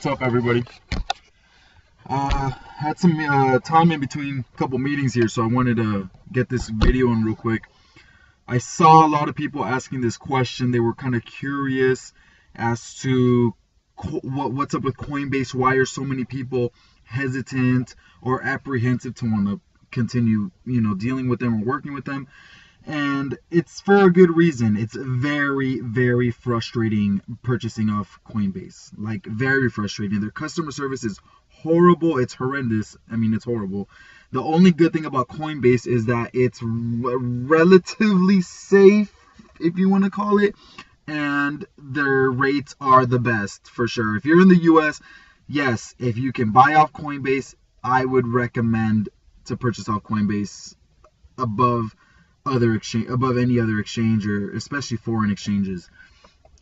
What's up, everybody? Had some time in between a couple meetings here, so I wanted to get this video in real quick. I saw a lot of people asking this question. They were kind of curious as to what's up with Coinbase. Why are so many people hesitant or apprehensive to want to continue, dealing with them or working with them? And it's for a good reason. It's very, very frustrating purchasing off Coinbase. Like, very frustrating. Their customer service is horrible. It's horrendous. I mean, it's horrible. The only good thing about Coinbase is that it's relatively safe, if you want to call it, and their rates are the best for sure. If you're in the US, yes, if you can buy off Coinbase, I would recommend to purchase off Coinbase above any other exchange, or especially foreign exchanges.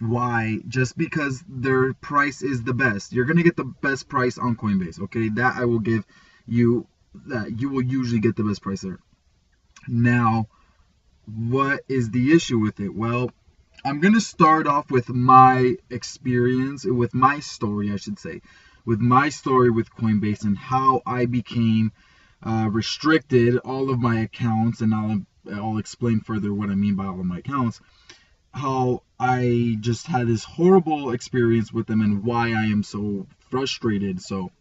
Why? Just because their price is the best. You're gonna get the best price on Coinbase, okay? That I will give you. That you will usually get the best price there. Now, what is the issue with it? Well, I'm gonna start off with my experience, with my story, I should say, with my story with Coinbase and how I became restricted all of my accounts, and I'll explain further what I mean by all of my accounts, how I just had this horrible experience with them and why I am so frustrated. So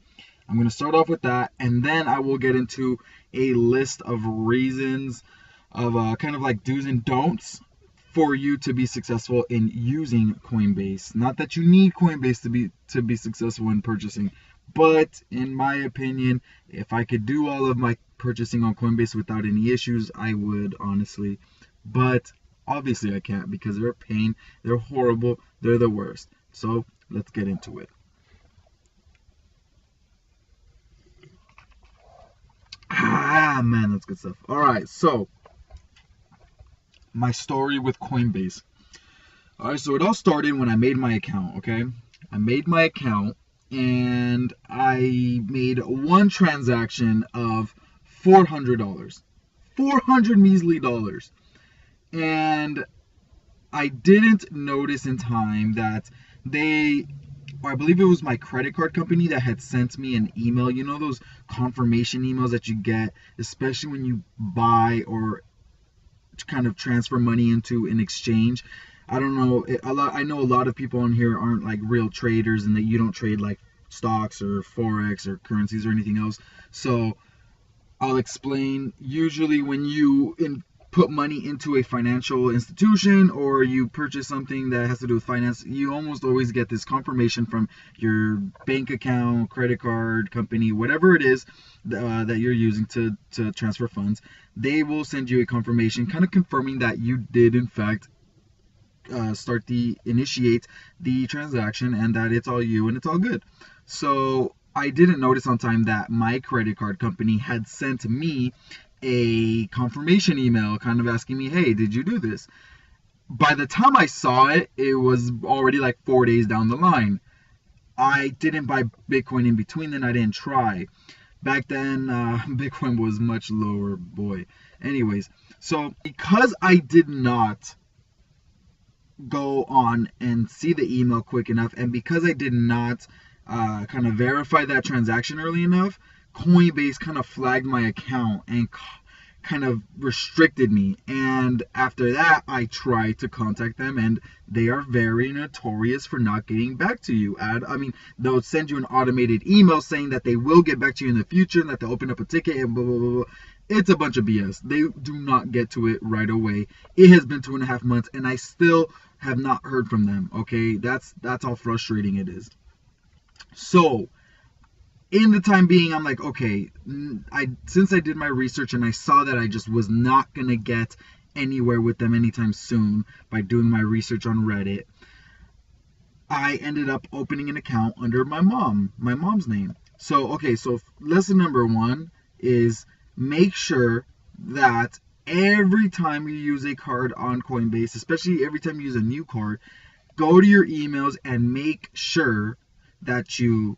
I'm going to start off with that, and then I will get into a list of reasons of kind of like do's and don'ts for you to be successful in using Coinbase. Not that you need Coinbase to be successful in purchasing, but in my opinion, if I could do all of my purchasing on Coinbase without any issues, I would, honestly. But obviously I can't, because they're a pain, they're horrible, they're the worst. So let's get into it. Man, that's good stuff. Alright, so my story with Coinbase. Alright, so it all started when I made my account, okay? I made my account, and I made one transaction of $400. 400 measly dollars. And I didn't notice in time that I believe it was my credit card company that had sent me an email. You know those confirmation emails that you get, especially when you buy or kind of transfer money into an exchange. I don't know, I know a lot of people on here aren't like real traders, and that you don't trade like stocks or forex or currencies or anything else. So I'll explain. Usually when you put money into a financial institution, or you purchase something that has to do with finance, you almost always get this confirmation from your bank account, credit card company, whatever it is that you're using to transfer funds. They will send you a confirmation kind of confirming that you did in fact initiate the transaction, and that it's all you and it's all good. So I didn't notice on time that my credit card company had sent me a confirmation email kind of asking me, hey, did you do this? By the time I saw it, it was already like 4 days down the line. I didn't buy Bitcoin in between then. I didn't try. Back then, Bitcoin was much lower, boy. Anyways, so because I did not go on and see the email quick enough, and because I did not kind of verify that transaction early enough, Coinbase kind of flagged my account and kind of restricted me. And after that, I tried to contact them, and they are very notorious for not getting back to you. They'll send you an automated email saying that they will get back to you in the future, and that they'll open up a ticket and blah, blah, blah, blah. It's a bunch of BS. They do not get to it right away. It has been 2.5 months, and I still have not heard from them. Okay, that's how frustrating it is. So in the time being, I'm like, okay, since I did my research and I saw that I just was not gonna get anywhere with them anytime soon by doing my research on Reddit, I ended up opening an account under my mom's name. So okay, so lesson number 1 is make sure that every time you use a card on Coinbase, especially every time you use a new card, go to your emails and make sure that you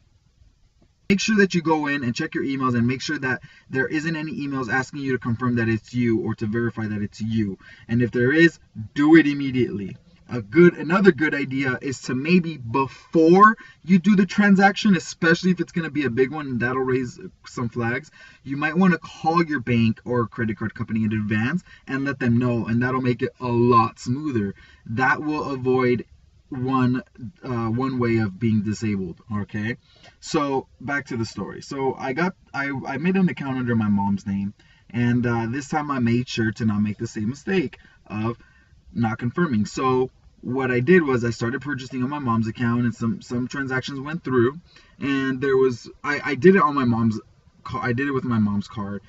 go in and check your emails, and make sure that there isn't any emails asking you to confirm that it's you or to verify that it's you. And if there is, do it immediately. Another good idea is to maybe before you do the transaction, especially if it's going to be a big one and that'll raise some flags, you might want to call your bank or credit card company in advance and let them know, and that'll make it a lot smoother. That will avoid one way of being disabled. Okay, so back to the story. So I made an account under my mom's name, and this time I made sure to not make the same mistake of not confirming. So what I did was I started purchasing on my mom's account, and some transactions went through, and there was I did it on my mom's I did it with my mom's card.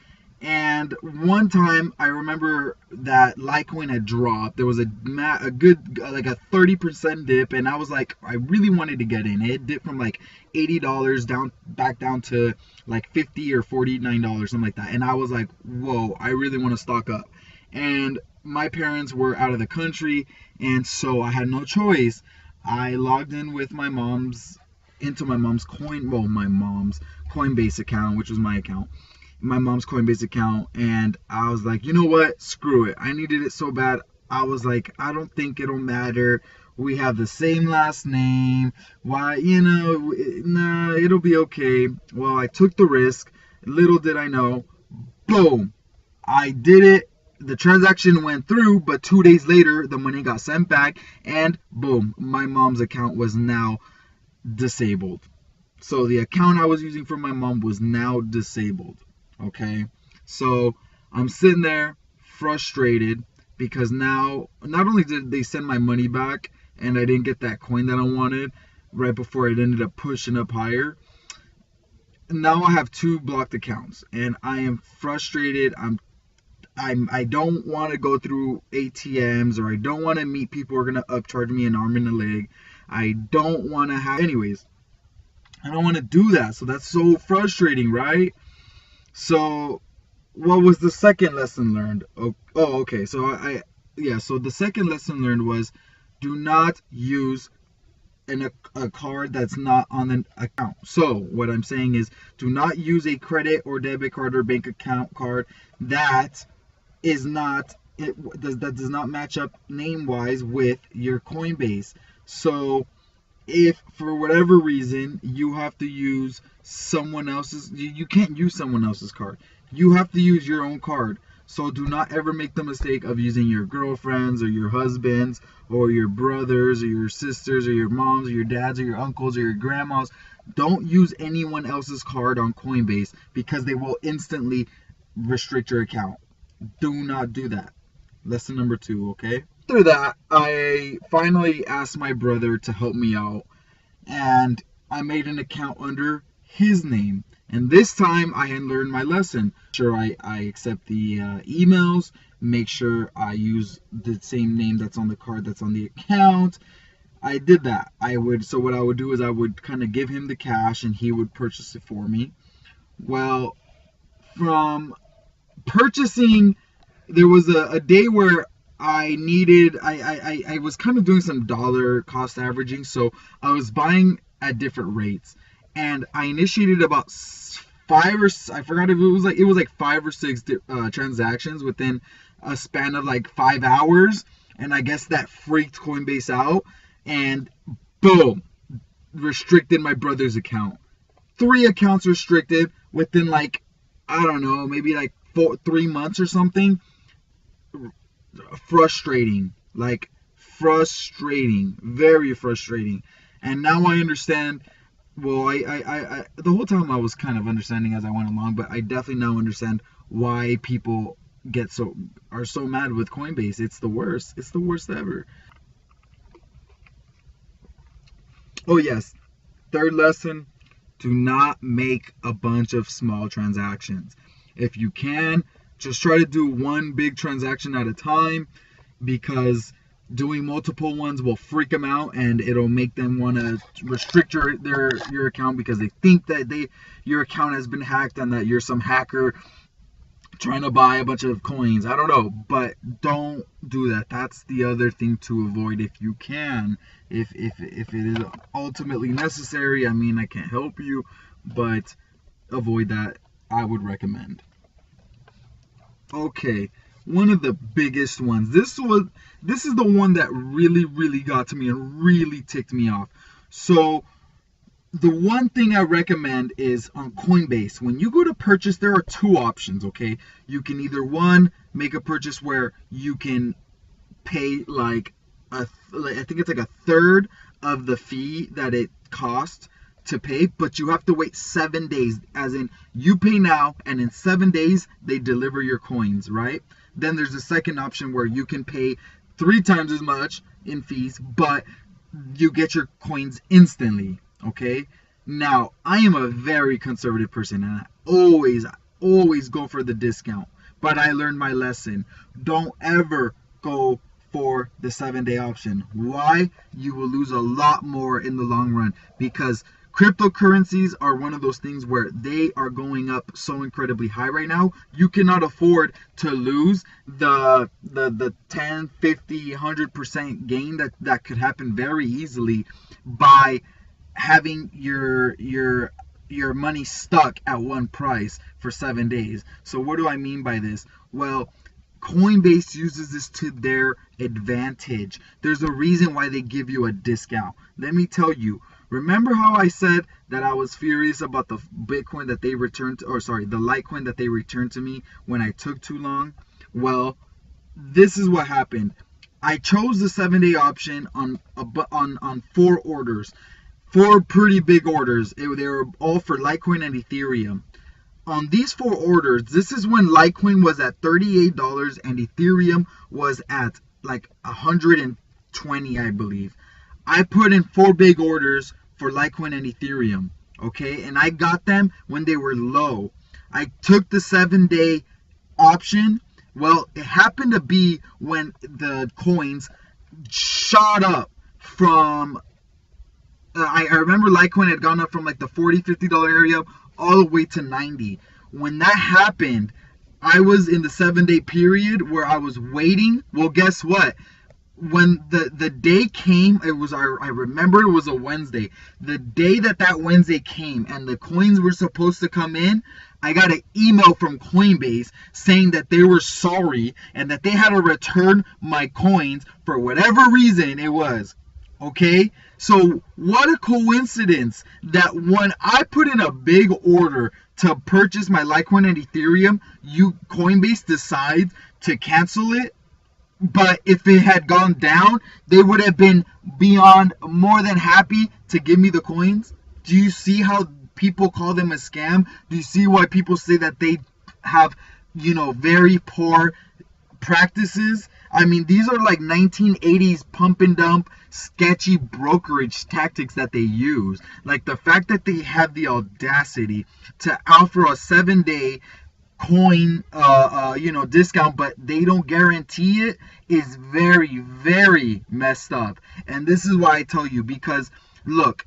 And one time I remember that Litecoin had dropped. There was a good like a 30% dip, and I was like, I really wanted to get in. It dipped from like $80 back down to like $50 or $49, something like that. And I was like, whoa, I really want to stock up. And my parents were out of the country, and so I had no choice. I logged in with my mom's Coinbase account, which was my account, my mom's Coinbase account, and I was like, you know what, screw it. I needed it so bad. I was like, I don't think it'll matter. We have the same last name. Why, nah, it'll be okay. Well, I took the risk. Little did I know, boom, I did it. The transaction went through, but 2 days later, the money got sent back, and boom, my mom's account was now disabled. So the account I was using for my mom was now disabled. Okay, so I'm sitting there frustrated because now not only did they send my money back and I didn't get that coin that I wanted right before it ended up pushing up higher, now I have 2 blocked accounts, and I am frustrated. I don't want to go through ATMs, or I don't want to meet people who are going to upcharge me an arm and a leg. I don't want to have, anyways, I don't want to do that. So that's so frustrating, right? So what was the second lesson learned? Okay. So so the second lesson learned was, do not use a card that's not on an account. So what I'm saying is, do not use a credit or debit card or bank account card that does not match up name wise with your Coinbase. So if for whatever reason you have to use someone else's, you can't use someone else's card. You have to use your own card. So do not ever make the mistake of using your girlfriends or your husbands or your brothers or your sisters or your moms or your dads or your uncles or your grandmas. Don't use anyone else's card on Coinbase, because they will instantly restrict your account. Do not do that. Lesson number 2, okay? After that, I finally asked my brother to help me out, and I made an account under his name. And this time I had learned my lesson. Sure, I accept the emails, make sure I use the same name that's on the card that's on the account. I did that. So what I would do is I would kind of give him the cash and he would purchase it for me. Well, from purchasing, there was a day where I was kind of doing some dollar cost averaging, so I was buying at different rates, and I initiated about 5 or I forgot if it was like 5 or 6 transactions within a span of like 5 hours, and I guess that freaked Coinbase out, and boom, restricted my brother's account. 3 accounts restricted within like, I don't know, maybe like 3 months or something. Frustrating, like frustrating, very frustrating. And now I understand. Well, I the whole time I was kind of understanding as I went along, but I definitely now understand why people are so mad with Coinbase. It's the worst. It's the worst ever. Oh yes, third lesson: do not make a bunch of small transactions. If you can, just try to do one big transaction at a time, because doing multiple ones will freak them out, and it'll make them want to restrict your account, because they think that your account has been hacked and that you're some hacker trying to buy a bunch of coins. I don't know, but don't do that. That's the other thing to avoid if you can. If it is ultimately necessary, I mean, I can't help you, but avoid that. I would recommend. Okay, one of the biggest ones. This is the one that really got to me and really ticked me off. So the one thing I recommend is on Coinbase, when you go to purchase, there are two options, okay? You can either, one, make a purchase where you can pay like I think it's like a third of the fee that it costs to pay, but you have to wait 7 days, as in you pay now and in 7 days they deliver your coins, right? Then there's a second option where you can pay 3 times as much in fees, but you get your coins instantly. Okay, now I am a very conservative person and I always go for the discount, but I learned my lesson. Don't ever go for the 7-day option. Why? You will lose a lot more in the long run, because cryptocurrencies are one of those things where they are going up so incredibly high right now. You cannot afford to lose the 10, 50, 100% gain that could happen very easily by having your money stuck at one price for 7 days. So what do I mean by this? Well, Coinbase uses this to their advantage. There's a reason why they give you a discount. Let me tell you. Remember how I said that I was furious about the Bitcoin that they returned, or sorry, the Litecoin that they returned to me when I took too long? Well, this is what happened. I chose the 7-day option on 4 orders. 4 pretty big orders. They were all for Litecoin and Ethereum. On these 4 orders, this is when Litecoin was at $38 and Ethereum was at like 120, I believe. I put in 4 big orders for Litecoin and Ethereum, okay? And I got them when they were low. I took the 7-day option. Well, it happened to be when the coins shot up from I remember Litecoin had gone up from like the $40, $50 area all the way to 90. When that happened, I was in the 7-day period where I was waiting. Well, guess what? When the day came, I remember it was a Wednesday. The day that Wednesday came and the coins were supposed to come in, I got an email from Coinbase saying that they were sorry and that they had to return my coins for whatever reason it was. Okay, so what a coincidence that when I put in a big order to purchase my Litecoin and Ethereum, Coinbase decides to cancel it. But if it had gone down, they would have been beyond more than happy to give me the coins. Do you see how people call them a scam? Do you see why people say that they have, very poor practices? I mean, these are like 1980s pump and dump, sketchy brokerage tactics that they use. Like the fact that they have the audacity to offer a 7-day coin, discount, but they don't guarantee it, is very messed up. And this is why I tell you, because look,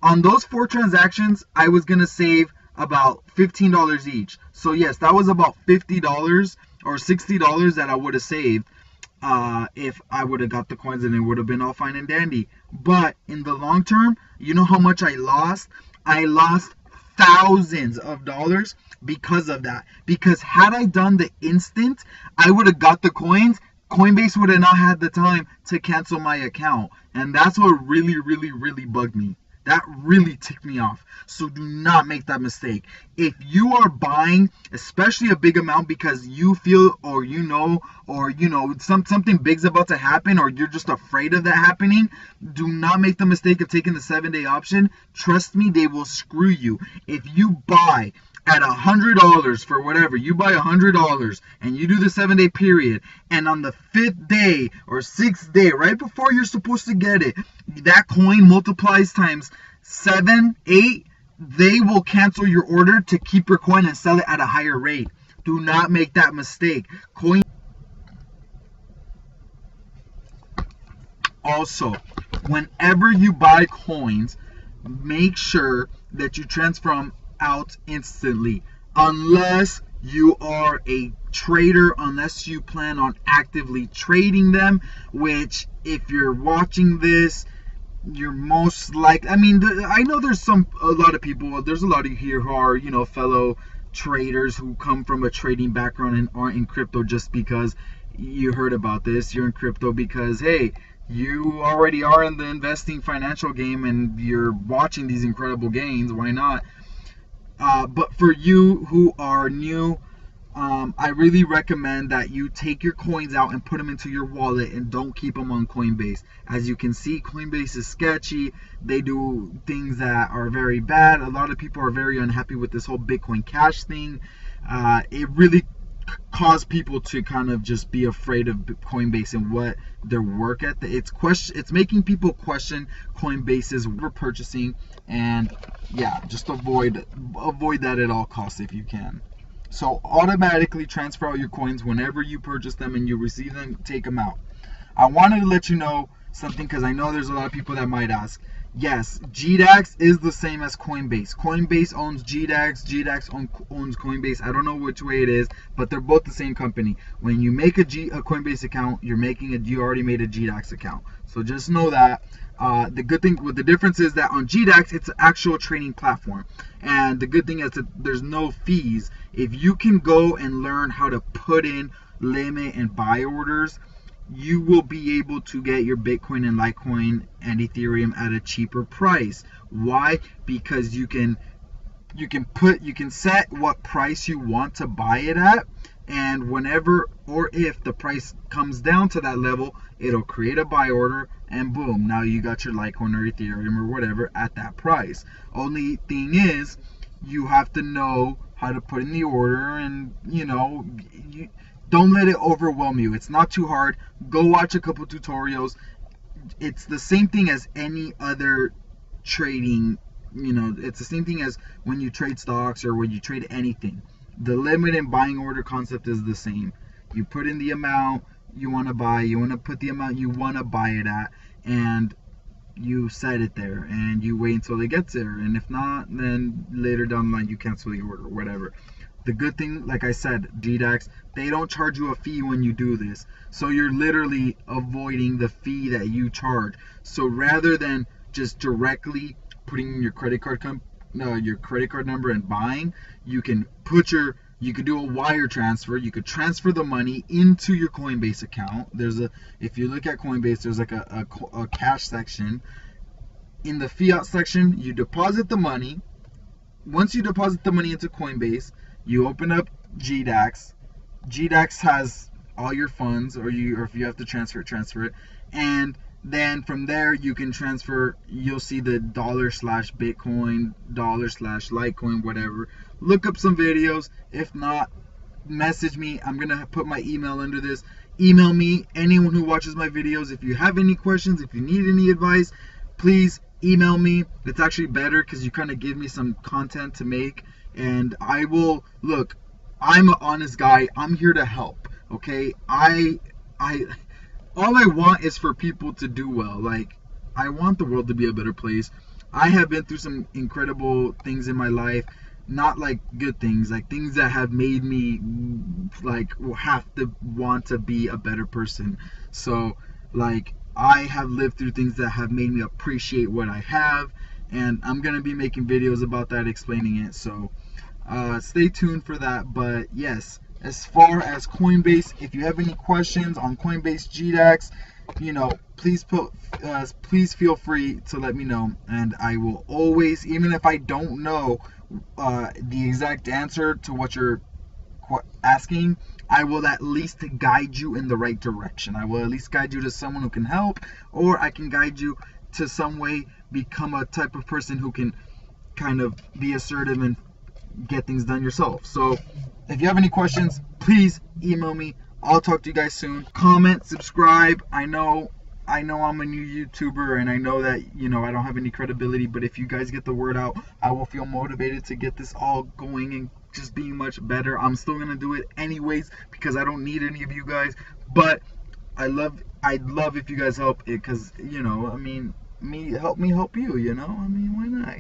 on those 4 transactions, I was gonna save about $15 each. So yes, that was about $50 or $60 that I would have saved if I would have got the coins, and it would have been all fine and dandy. But in the long term, you know how much I lost? I lost thousands of dollars because of that. Because had I done the instant, I would have got the coins. Coinbase would have not had the time to cancel my account. And that's what really bugged me. That really ticked me off. So do not make that mistake. If you are buying, especially a big amount, because you feel or something big's about to happen, or you're just afraid of that happening, do not make the mistake of taking the 7-day option. Trust me, they will screw you. If you buy at $100 for whatever, you buy $100 and you do the 7-day period, and on the 5th day or 6th day, right before you're supposed to get it, that coin multiplies times 7, 8, they will cancel your order to keep your coin and sell it at a higher rate. Do not make that mistake. Also, whenever you buy coins, make sure that you transfer them out instantly, unless you are a trader, unless you plan on actively trading them, which if you're watching this, you're most like, I know there's a lot of people, there's a lot of you here who are, fellow traders who come from a trading background and aren't in crypto just because you heard about this. You're in crypto because, hey, you already are in the investing financial game and you're watching these incredible gains. Why not? But for you who are new, I really recommend that you take your coins out and put them into your wallet and don't keep them on Coinbase. As you can see, Coinbase is sketchy. They do things that are very bad. A lot of people are very unhappy with this whole Bitcoin Cash thing. It really caused people to kind of just be afraid of Coinbase and what their work at. It's making people question Coinbase's purchasing, and yeah, just avoid that at all costs if you can. So automatically transfer out your coins whenever you purchase them and you receive them, take them out. I wanted to let you know something because I know there's a lot of people that might ask. Yes, GDAX is the same as Coinbase. Coinbase owns GDAX, GDAX owns Coinbase. I don't know which way it is, but they're both the same company. When you make a Coinbase account, you already made a GDAX account. So just know that. The good thing with the difference is that on GDAX, it's an actual trading platform. And the good thing is that there's no fees. If you can go and learn how to put in limit and buy orders, you will be able to get your Bitcoin and Litecoin and Ethereum at a cheaper price. Why? Because you can set what price you want to buy it at, and whenever or if the price comes down to that level, it'll create a buy order, and boom, now you got your Litecoin or Ethereum or whatever at that price. Only thing is, you have to know how to put in the order, and don't let it overwhelm you. It's not too hard. Go watch a couple tutorials. It's the same thing as any other trading. It's the same thing as when you trade stocks or when you trade anything. The limit and buying order concept is the same. You put in the amount you want to buy. You want to put the amount you want to buy it at, and you set it there, and you wait until it gets there. And if not, then later down the line you cancel the order or whatever. The good thing, like I said, GDAX, they don't charge you a fee when you do this. So you're literally avoiding the fee that you charge. So rather than just directly putting in your credit card number and buying, you can do a wire transfer. You could transfer the money into your Coinbase account. If you look at Coinbase, there's like a cash section. In the fiat section, you deposit the money. Once you deposit the money into Coinbase, you open up GDAX. GDAX has all your funds, or if you have to transfer it, and then from there you can transfer. You'll see the $/Bitcoin, $/Litecoin, whatever. Look up some videos. If not, message me. I'm gonna put my email under this. Email me, anyone who watches my videos. If you have any questions, if you need any advice, please email me. It's actually better because you kind of give me some content to make, and I will look. I'm an honest guy. I'm here to help. Okay, all I want is for people to do well. Like, I want the world to be a better place. I have been through some incredible things in my life, not like good things, like things that have made me like have to want to be a better person. So like, I have lived through things that have made me appreciate what I have, and I'm gonna be making videos about that, explaining it. So stay tuned for that. But yes, as far as Coinbase, if you have any questions on Coinbase, GDAX, please feel free to let me know, and I will always, even if I don't know the exact answer to what you're asking, I will at least guide you in the right direction. I will at least guide you to someone who can help, or I can guide you to some way become a type of person who can kind of be assertive and get things done yourself. So if you have any questions, please email me. I'll talk to you guys soon. Comment, subscribe. I know I'm a new YouTuber, and I know that I don't have any credibility, but if you guys get the word out, I will feel motivated to get this all going and just being much better. I'm still gonna do it anyways because I don't need any of you guys, but I'd love if you guys help it, because help me help you. Why not?